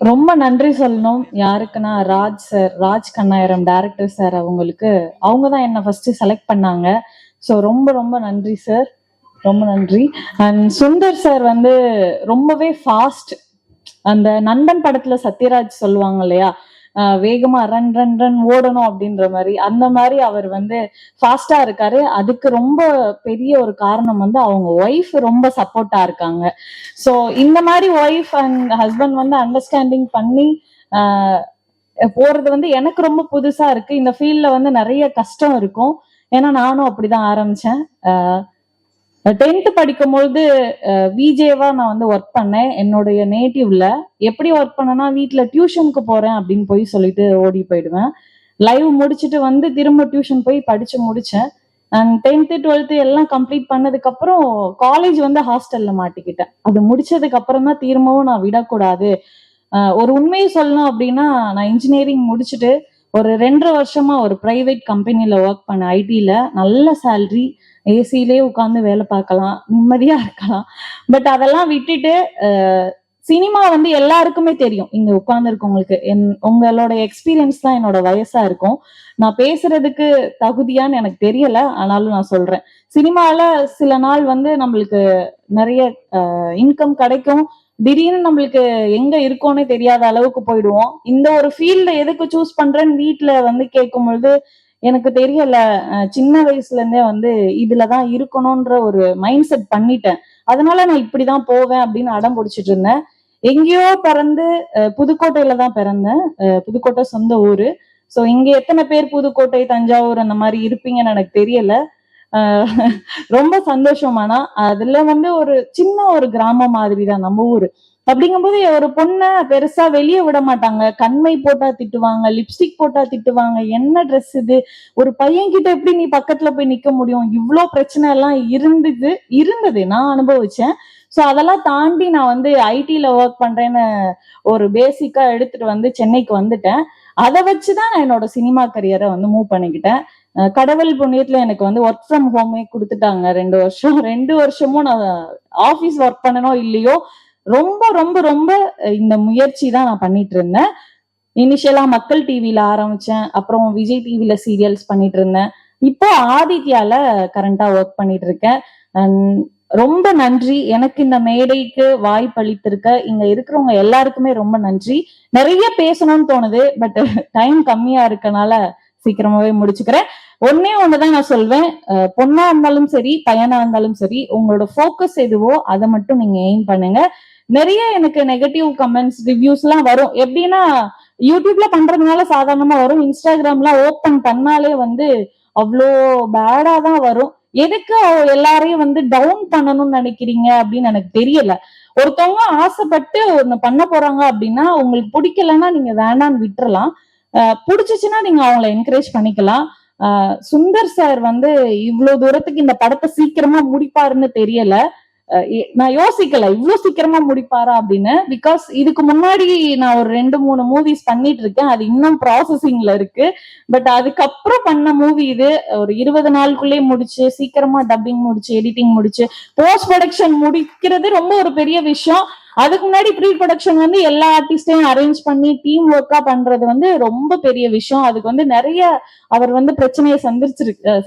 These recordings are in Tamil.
ரொம்ப நன்றி சொல்லணும். யாருக்குன்னா Raj sir, Raj Kannayiram director sir. அவங்க தான் என்ன ஃபர்ஸ்ட் செலக்ட் பண்ணாங்க. ஸோ ரொம்ப ரொம்ப நன்றி சார், ரொம்ப நன்றி. அண்ட் சுந்தர் சார் வந்து ரொம்பவே ஃபாஸ்ட். அந்த நண்பன் படத்துல சத்யராஜ் சொல்லுவாங்க இல்லையா, வேகமா ரன் ரன் ரன் ஓடணும் அப்படின்ற மாதிரி, அந்த மாதிரி அவர் வந்து ஃபாஸ்டா இருக்காரு. அதுக்கு ரொம்ப பெரிய ஒரு காரணம் வந்து அவங்க ஒய்ஃப் ரொம்ப சப்போர்ட்டா இருக்காங்க. ஸோ இந்த மாதிரி ஒய்ஃப் அண்ட் ஹஸ்பண்ட் வந்து அண்டர்ஸ்டாண்டிங் பண்ணி போறது வந்து எனக்கு ரொம்ப புதுசா இருக்கு. இந்த ஃபீல்ட்ல வந்து நிறைய கஷ்டம் இருக்கும். ஏன்னா நானும் அப்படிதான் ஆரம்பிச்சேன். 10th படிக்கும்பொழுது விஜேவா நான் வந்து ஒர்க் பண்ணேன் என்னுடைய நேட்டிவ்ல. எப்படி ஒர்க் பண்ணேன்னா, வீட்டுல டியூஷனுக்கு போறேன் அப்படின்னு போய் சொல்லிட்டு ஓடி போயிடுவேன். லைவ் முடிச்சுட்டு வந்து திரும்ப டியூஷன் போய் படிச்சு முடிச்சேன். அண்ட் 10th 12th எல்லாம் கம்ப்ளீட் பண்ணதுக்கு அப்புறம் காலேஜ் வந்து ஹாஸ்டல்ல மாட்டிக்கிட்டேன். அது முடிச்சதுக்கு அப்புறம் தான் திரும்பவும் நான் விடக்கூடாது. ஒரு உண்மையை சொல்லணும் அப்படின்னா, நான் இன்ஜினியரிங் முடிச்சுட்டு ஒரு 2.5 வருஷமா ஒரு பிரைவேட் கம்பெனில ஒர்க் பண்ண, ஐடில. நல்ல சேலரி, ஏசிலே உட்காந்து வேலை பார்க்கலாம், நிம்மதியா இருக்கலாம். பட் அதெல்லாம் விட்டுட்டு சினிமா வந்து எல்லாருக்குமே தெரியும். இங்க உட்கார்ந்து இருக்கவங்களுக்கு உங்களோட எக்ஸ்பீரியன்ஸ் தான் என்னோட வயசா இருக்கும். நான் பேசுறதுக்கு தகுதியான்னு எனக்கு தெரியல, ஆனாலும் நான் சொல்றேன். சினிமால சில நாள் வந்து நம்மளுக்கு நிறைய இன்கம் கிடைக்கும், திடீர்னு நம்மளுக்கு எங்க இருக்கோன்னே தெரியாத அளவுக்கு போயிடுவோம். இந்த ஒரு ஃபீல்ட எதுக்கு சூஸ் பண்றேன்னு வீட்டுல வந்து கேட்கும் பொழுது எனக்கு தெரியல. சின்ன வயசுல இருந்தே வந்து இதுலதான் இருக்கணும்ன்ற ஒரு மைண்ட் செட் பண்ணிட்டேன். அதனால நான் இப்படிதான் போவேன் அப்படின்னு அடம் பிடிச்சிட்டு இருந்தேன். எங்கேயோ பிறந்து புதுக்கோட்டையில தான் பிறந்தேன். புதுக்கோட்டை சொந்த ஊரு. ஸோ இங்க எத்தனை பேர் புதுக்கோட்டை, தஞ்சாவூர் அந்த மாதிரி இருப்பீங்கன்னு எனக்கு தெரியல. ரொம்ப சந்தோஷமானா அதுல வந்து ஒரு சின்ன ஒரு கிராமம் மாதிரி தான் நம்ம ஊரு. அப்படிங்கும்போது ஒரு பொண்ணை பெருசா வெளியே விட மாட்டாங்க. கண்மை போட்டா திட்டுவாங்க, லிப்ஸ்டிக் போட்டா திட்டுவாங்க, என்ன ட்ரெஸ் இது, ஒரு பையன் கிட்ட எப்படி நீ பக்கத்துல போய் நிக்க முடியும், இவ்வளோ பிரச்சனை எல்லாம் இருந்தது நான் அனுபவிச்சேன். ஸோ அதெல்லாம் தாண்டி நான் வந்து ஐடில ஒர்க் பண்றேன்னு ஒரு பேசிக்கா எடுத்துட்டு வந்து சென்னைக்கு வந்துட்டேன். அதை வச்சுதான் நான் என்னோட சினிமா கரியரை வந்து மூவ் பண்ணிக்கிட்டேன். கடவுள் புண்ணியத்துல எனக்கு வந்து ஒர்க் ஃப்ரம் ஹோமே கொடுத்துட்டாங்க 2 வருஷம். 2 வருஷமும் நான் ஆபீஸ் ஒர்க் பண்ணனோ இல்லையோ, ரொம்ப ரொம்ப ரொம்ப இந்த முயற்சி தான் நான் பண்ணிட்டு இருந்தேன். இனிஷியலா மக்கள் டிவில ஆரம்பிச்சேன், அப்புறம் விஜய் டிவில சீரியல்ஸ் பண்ணிட்டு இருந்தேன். இப்போ ஆதித்யால கரண்டா ஒர்க் பண்ணிட்டு இருக்கேன். ரொம்ப நன்றி. எனக்கு இந்த மேடைக்கு வாய்ப்பளித்திருக்க இங்க இருக்கிறவங்க எல்லாருக்குமே ரொம்ப நன்றி. நிறைய பேசணும்னு தோணுது, பட் டைம் கம்மியா இருக்கனால சீக்கிரமாவே முடிச்சுக்கிறேன். ஒன்னே ஒண்ணுதான் நான் சொல்வேன், பொண்ணா இருந்தாலும் சரி, பையனா இருந்தாலும் சரி, உங்களோட போக்கஸ் எதுவோ அதை மட்டும் நீங்க எய்ம் பண்ணுங்க. நிறைய எனக்கு நெகட்டிவ் கமெண்ட்ஸ், ரிவ்யூஸ் எல்லாம் வரும். எப்படின்னா, யூடியூப்ல பண்றதுனால சாதாரணமா வரும், இன்ஸ்டாகிராம்ல ஓப்பன் பண்ணாலே வந்து அவ்வளோ பேடா தான் வரும். எதுக்கு எல்லாரையும் வந்து டவுன் பண்ணணும்னு நினைக்கிறீங்க அப்படின்னு எனக்கு தெரியல. ஒருத்தவங்க ஆசைப்பட்டு ஒண்ணு பண்ண போறாங்க அப்படின்னா, உங்களுக்கு பிடிக்கலன்னா நீங்க வேண்டான்னு விட்டுறலாம். பிடிச்சிச்சுன்னா நீங்க அவங்களை என்கரேஜ் பண்ணிக்கலாம். சுந்தர் சார் வந்து இவ்வளவு தூரத்துக்கு இந்த படத்தை சீக்கிரமா முடிப்பாருன்னு தெரியல. நான் யோசிக்கல இவ்வளவு சீக்கிரமா முடிப்பாரா அப்படின்னு. பிகாஸ் இதுக்கு முன்னாடி நான் ஒரு 2-3 மூவிஸ் பண்ணிட்டு இருக்கேன், அது இன்னும் ப்ராசஸிங்ல இருக்கு. பட் அதுக்கப்புறம் பண்ண மூவி இது ஒரு 20 நாளுக்குள்ளே முடிச்சு, சீக்கிரமா டப்பிங் முடிச்சு, எடிட்டிங் முடிச்சு, போஸ்ட் ப்ரொடக்ஷன் முடிக்கிறது ரொம்ப ஒரு பெரிய விஷயம். அதுக்கு முன்னாடி ப்ரீ ப்ரொடக்ஷன் வந்து எல்லா ஆர்டிஸ்டையும் அரேஞ்ச் பண்ணி டீம் ஒர்க்கா பண்றது வந்து ரொம்ப பெரிய விஷயம். அதுக்கு வந்து நிறைய அவர் வந்து பிரச்சனையை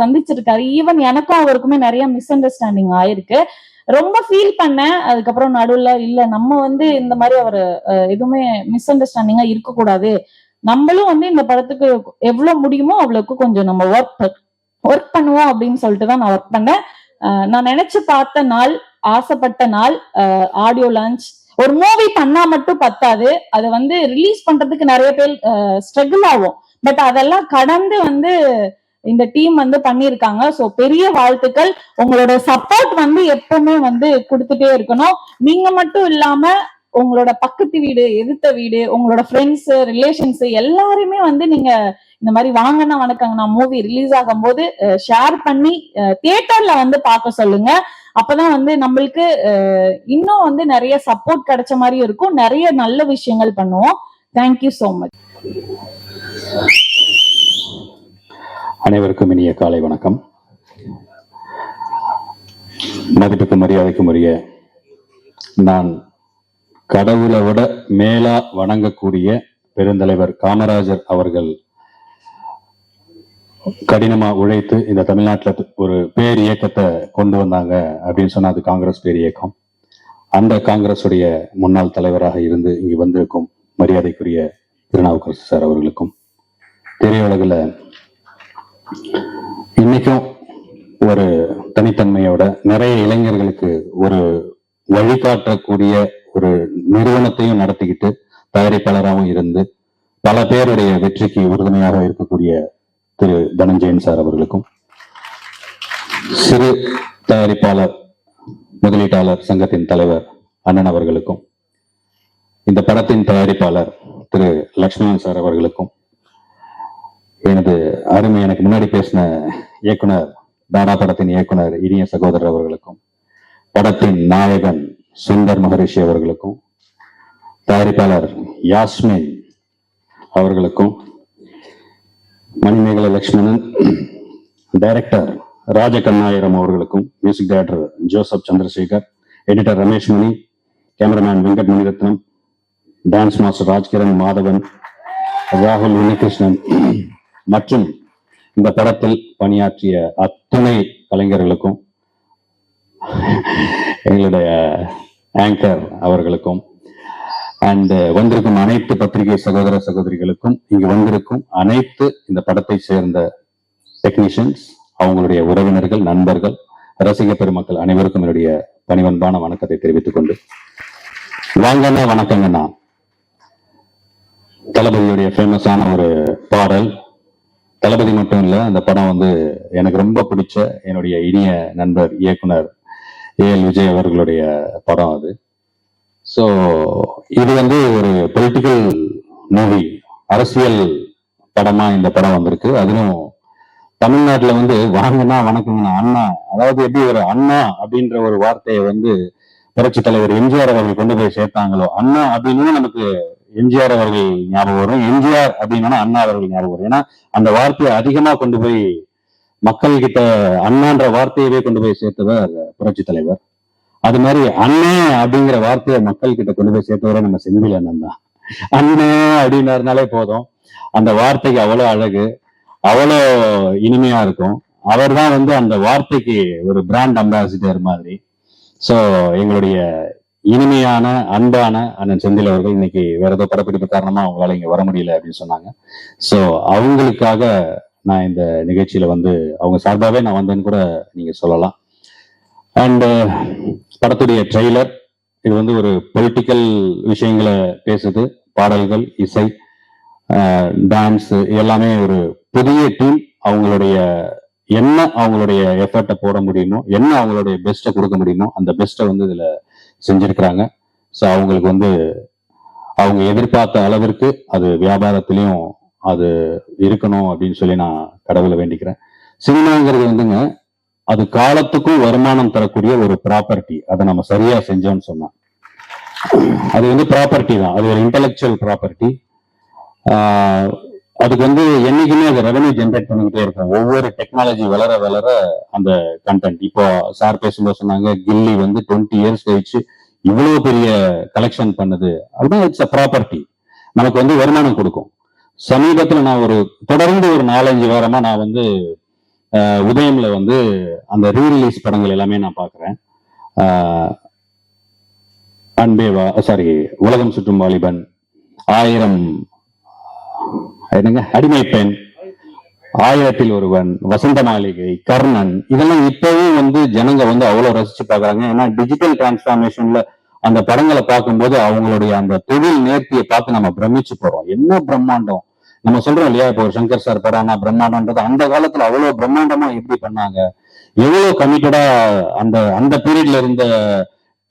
சந்திச்சிருக்காரு. ஈவன் எனக்கும் அவருக்குமே நிறைய மிஸ் அண்டர்ஸ்டாண்டிங் ஆயிருக்கு. ரொம்ப ஃபீல் பண்ணேன். அதுக்கப்புறம் நடுவுல இல்ல, நம்ம வந்து இந்த மாதிரி அவர் எதுவுமே மிஸ் அண்டர்ஸ்டாண்டிங்கா இருக்கக்கூடாது, நம்மளும் வந்து இந்த படத்துக்கு எவ்வளவு முடியுமோ அவ்வளவுக்கு கொஞ்சம் நம்ம ஒர்க் பண்ணுவோம் அப்படின்னு சொல்லிட்டு தான் நான் ஒர்க் பண்ணேன். நான் நினைச்சு பார்த்த நாள், ஆசைப்பட்ட நாள், ஆடியோ லான்ச். ஒரு மூவி பண்ணா மட்டும் பத்தாது, அதை வந்து ரிலீஸ் பண்றதுக்கு நிறைய பேர் ஸ்ட்ரகிள் ஆகும். பட் அதெல்லாம் கடந்து வந்து இந்த டீம் வந்து பண்ணிருக்காங்க. சோ பெரிய வாழ்த்துக்கள். உங்களோட சப்போர்ட் வந்து எப்பவுமே வந்து கொடுத்துட்டே இருக்கணும். நீங்க மட்டும் இல்லாம உங்களோட பக்கத்து வீடு, எதிர்த்த வீடு, உங்களோட ஃப்ரெண்ட்ஸ், ரிலேஷன்ஸ் எல்லாருமே வந்து நீங்க இந்த மாதிரி வாங்கன்னா வணக்கங்கண்ணா மூவி ரிலீஸ் ஆகும் போது ஷேர் பண்ணி தியேட்டர்ல வந்து பார்க்க சொல்லுங்க. அப்பதான் வந்து நம்மளுக்கு இன்னும் வந்து நிறைய சப்போர்ட் கிடைச்ச மாதிரி இருக்கும், நிறைய நல்ல விஷயங்கள் பண்ணுவோம். Thank you so much. அனைவருக்கும் இனிய காலை வணக்கம். மதிப்புக்கு மரியாதைக்கும் உரிய நான் கடவுளை விட மேலா வணங்கக்கூடிய பெருந்தலைவர் காமராஜர் அவர்கள் கடினமா உழைத்து இந்த தமிழ்நாட்டில் ஒரு பேர் இயக்கத்தை கொண்டு வந்தாங்க அப்படின்னு சொன்னா அது காங்கிரஸ் பேர் இயக்கம். அந்த காங்கிரஸுடைய முன்னாள் தலைவராக இருந்து இங்கு வந்திருக்கும் மரியாதைக்குரிய திருநாவுக்கரசு சார் அவர்களுக்கும், திரையுலகில் இன்னைக்கும் ஒரு தனித்தன்மையோட நிறைய இளைஞர்களுக்கு ஒரு வழிகாட்டக்கூடிய ஒரு நிறுவனத்தையும் நடத்திக்கிட்டு தயாரிப்பாளராகவும் இருந்து பல பேருடைய வெற்றிக்கு உறுதுணையாக இருக்கக்கூடிய திரு தனஞ்சயன் சார் அவர்களுக்கும், சிறு தயாரிப்பாளர் முதலீட்டாளர் சங்கத்தின் தலைவர் அண்ணன் அவர்களுக்கும், இந்த படத்தின் தயாரிப்பாளர் திரு லக்ஷ்மணன் சார் அவர்களுக்கும், எனது அருமை எனக்கு முன்னாடி பேசின இயக்குனர் தாடா படத்தின் இயக்குனர் இனிய சகோதரர் அவர்களுக்கும், படத்தின் நாயகன் சுந்தர் மகரிஷி அவர்களுக்கும், தயாரிப்பாளர் யாஸ்மின் அவர்களுக்கும், மணிமேகலை லட்சுமணன், டைரக்டர் ராஜகண்ணாயிரம் அவர்களுக்கும், music director Joseph Chandrasekar, editor Ramesh Mani, cameraman Venkat Maniratnam, dance master Rajkiran Madhavan, ராகுல் உன்னிகிருஷ்ணன் மற்றும் இந்த படத்தில் பணியாற்றிய அத்தனை கலைஞர்களுக்கும், எங்களுடைய ஆங்கர் அவர்களுக்கும், அண்ட் வந்திருக்கும் அனைத்து பத்திரிகை சகோதர சகோதரிகளுக்கும், இங்கு வந்திருக்கும் அனைத்து இந்த படத்தை சேர்ந்த டெக்னீஷியன்ஸ், அவங்களுடைய உறவினர்கள், நண்பர்கள், ரசிக பெருமக்கள் அனைவருக்கும் என்னுடைய பணிவன்பான வணக்கத்தை தெரிவித்துக் கொண்டு, வாங்கண்ணா வணக்கங்கண்ணா தளபதியுடைய ஃபேமஸான ஒரு பாடல். தளபதி மட்டும் இல்ல, அந்த படம் வந்து எனக்கு ரொம்ப பிடிச்ச என்னுடைய இனிய நண்பர் இயக்குனர் ஏஎல் விஜய் அவர்களுடைய படம் அது. ஸோ இது வந்து ஒரு பொலிட்டிக்கல் மூவி, அரசியல் படமா இந்த படம் வந்திருக்கு. அதிலும் தமிழ்நாட்டுல வந்து வாங்கண்ணா வணக்கங்கண்ணா அண்ணா, அதாவது எப்படி ஒரு அண்ணா அப்படின்ற ஒரு வார்த்தையை வந்து புரட்சி தலைவர் எம்ஜிஆர் அவர்கள் கொண்டு போய் சேர்த்தாங்களோ, அண்ணா அப்படின்னு நமக்கு எம்ஜிஆர் அவர்கள் ஞாபகம் வரும், எம்ஜிஆர் அப்படின்னா அண்ணா அவர்கள் ஞாபகம் வரும். ஏன்னா அந்த வார்த்தையை அதிகமா கொண்டு போய் மக்கள் கிட்ட அண்ணான்ற வார்த்தையவே கொண்டு போய் சேர்த்தவர் புரட்சி தலைவர். அது மாதிரி அண்ணே அப்படிங்கிற வார்த்தையை மக்கள் கிட்ட கொண்டு போய் சேர்த்தவரை நம்ம செந்தில் அண்ணன் தான். அண்ணே அப்படின்னாருனாலே போதும், அந்த வார்த்தைக்கு அவ்வளோ அழகு, அவ்வளோ இனிமையா இருக்கும். அவர் தான் வந்து அந்த வார்த்தைக்கு ஒரு பிராண்ட் அம்பாசிடர் மாதிரி. ஸோ எங்களுடைய இனிமையான அன்பான அண்ணன் செந்தில் அவர்கள் இன்னைக்கு வேற ஏதோ படப்பிடிப்பு காரணமா அவங்களால இங்க வர முடியல அப்படின்னு சொன்னாங்க. ஸோ அவங்களுக்காக நான் இந்த நிகழ்ச்சியில வந்து அவங்க சார்பாகவே நான் வந்தேன்னு கூட நீங்க சொல்லலாம். அண்ட் படத்துடைய ட்ரெய்லர் இது வந்து ஒரு பொலிட்டிக்கல் விஷயங்களை பேசுது, பாடல்கள், இசை, டான்ஸ் எல்லாமே ஒரு புதிய டீம் அவங்களுடைய என்ன அவங்களுடைய எஃபர்ட்டை போட முடியுமோ, என்ன அவங்களுடைய பெஸ்ட்டை கொடுக்க முடியுமோ அந்த பெஸ்ட்டை வந்து இதுல செஞ்சிருக்கிறாங்க. ஸோ அவங்களுக்கு வந்து அவங்க எதிர்பார்த்த அளவிற்கு அது வியாபாரத்திலையும் அது இருக்கணும் அப்படின்னு சொல்லி நான் கடவுளை வேண்டிக்கிறேன். சினிமாங்கிறது வந்துங்க அது காலத்துக்கும் வருமானம் தரக்கூடிய ஒரு ப்ராப்பர்ட்டி. அதை நம்ம சரியா செஞ்சோம்னு சொன்னா அது வந்து ப்ராப்பர்ட்டி தான், அது ஒரு இன்டெலெக்சுவல் ப்ராப்பர்ட்டி. அதுக்கு வந்து என்னைக்குமே அது ரெவன்யூ ஜென்ரேட் பண்ணிக்கிட்டே இருக்கும். ஒவ்வொரு டெக்னாலஜி வளர வளர அந்த கண்டென்ட், இப்போ சார் பேசும்போது சொன்னாங்க கில்லி வந்து 20 years கழிச்சு இவ்வளவு பெரிய கலெக்ஷன் பண்ணுது அப்படின்னா இட்ஸ் அ ப்ராப்பர்ட்டி, நமக்கு வந்து வருமானம் கொடுக்கும். சமீபத்துல நான் தொடர்ந்து ஒரு 4-5 வாரமா நான் வந்து உதயம்ல வந்து அந்த ரீரிலீஸ் படங்கள் எல்லாமே நான் பாக்குறேன். அன்பேவா, சாரி, உலகம் சுற்றும் வாலிபன், 1000 என்னங்க, அடிமை பெண், 1000ல் ஒருவன், வசந்த மாளிகை, கர்ணன், இதெல்லாம் இப்பவும் வந்து ஜனங்க வந்து அவ்வளவு ரசிச்சு பாக்குறாங்க. ஏன்னா டிஜிட்டல் டிரான்ஸ்பார்மேஷன்ல அந்த படங்களை பார்க்கும்போது அவங்களுடைய அந்த தொழில் நேர்த்தியை பார்த்து நம்ம பிரமிச்சு போறோம். என்ன பிரம்மாண்டம் நம்ம சொல்றோம் இல்லையா, இப்போ சங்கர் சார் படம் பிரம்மாண்டம்ன்றது அந்த காலத்துல அவ்வளவு பிரம்மாண்டமா எப்படி பண்ணாங்க, எவ்வளவு கமிட்டடா அந்த அந்த பீரியட்ல இருந்த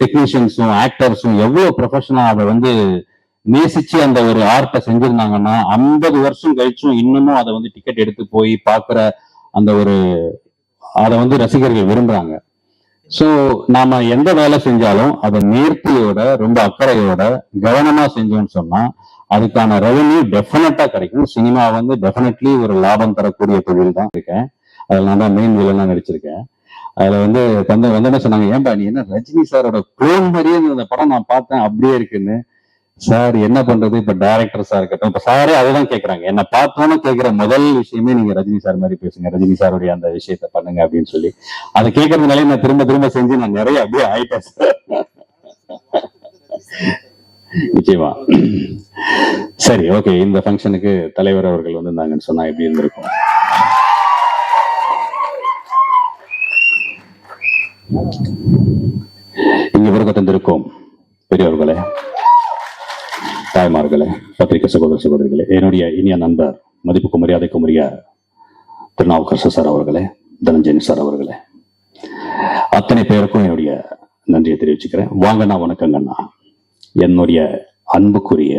டெக்னீஷியன்ஸும் ஆக்டர்ஸும் எவ்வளவு ப்ரொஃபஷனலா அதை வந்து நேசிச்சு அந்த ஒரு ஆர்ட்டை செஞ்சிருந்தாங்கன்னா 50 வருஷம் கழிச்சும் இன்னமும் அதை வந்து டிக்கெட் எடுத்து போய் பாக்குற அந்த ஒரு அதை வந்து ரசிகர்கள் விரும்புறாங்க. ஸோ நாம எந்த வேலை செஞ்சாலும் அதை நேர்த்தியோட ரொம்ப அக்கறையோட கவனமா செஞ்சோம்னு சொன்னா அதுக்கான ரெவன்யூ டெஃபினட்டா கிடைக்கும். சினிமா வந்து டெஃபினெட்லி ஒரு லாபம் தரக்கூடிய தொழில் தான் இருக்கேன். அதில் நான் தான் மெயின் வில்லனா நடிச்சிருக்கேன். அதுல வந்து வந்தோடனே சொன்னாங்க, ஏன்பா நீ என்ன ரஜினி சாரோட குளோன் மாதிரியே இந்த படம் நான் பார்த்தேன் அப்படியே இருக்குன்னு. சார் என்ன பண்றது, இப்ப டைரக்டர் சார் இருக்கட்டும், இப்ப சாரே அதுதான் கேக்குறாங்க. என்ன பார்த்தோன்னு கேட்கிற முதல் விஷயமே நீங்க ரஜினி சார் மாதிரி பேசுங்க, ரஜினி சாருடைய அந்த விஷயத்த பண்ணுங்க அப்படின்னு சொல்லி அதை கேட்கறதுனாலே நான் திரும்ப திரும்ப செஞ்சு நான் நிறைய அப்படியே ஆயிட்டேன் சார். நிச்சயமா. சரி, ஓகே. இந்த ஃபங்க்ஷனுக்கு தலைவர் அவர்கள் வந்திருந்தாங்கன்னு சொன்னா எப்படி இருந்திருக்கும்? இங்க பிறகு தந்திருக்கும் பெரியவர்களே, தாய்மார்களே, பத்திரிகை சகோதர சகோதரிகளே, என்னுடைய இனிய நண்பர், மதிப்புக்கும் மரியாதைக்கும் உரிய திருநாவுக்கரசு சார் அவர்களே, தனஞ்சயன் சார் அவர்களே, அத்தனை பேருக்கும் என்னுடைய நன்றியை தெரிவிச்சுக்கிறேன். வாங்கண்ணா, வணக்கங்கண்ணா. என்னுடைய அன்புக்குரிய,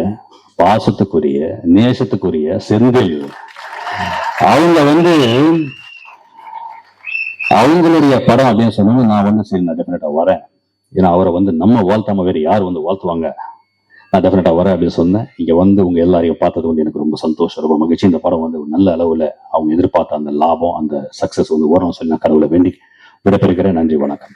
பாசத்துக்குரிய, நேசத்துக்குரிய செந்தில் அவங்க அவங்களுடைய படம் அப்படின்னு சொன்னாங்க. நான் சரி, நான் டெஃபினட்டா வரேன். ஏன்னா அவரை நம்ம வாழ்த்தாம வேற யார் வாழ்த்துவாங்க, நான் டெஃபினட்டா வரேன் அப்படின்னு சொன்னேன். இங்க உங்க எல்லாரையும் பார்த்தது எனக்கு ரொம்ப சந்தோஷம், ரொம்ப மகிழ்ச்சி. இந்த படம் நல்ல அளவுல அவங்க எதிர்பார்த்த அந்த லாபம், அந்த சக்சஸ் வரணும்னு சொல்லி நான் கடவுளை வேண்டி விடைபெறுகிறேன். நன்றி, வணக்கம்.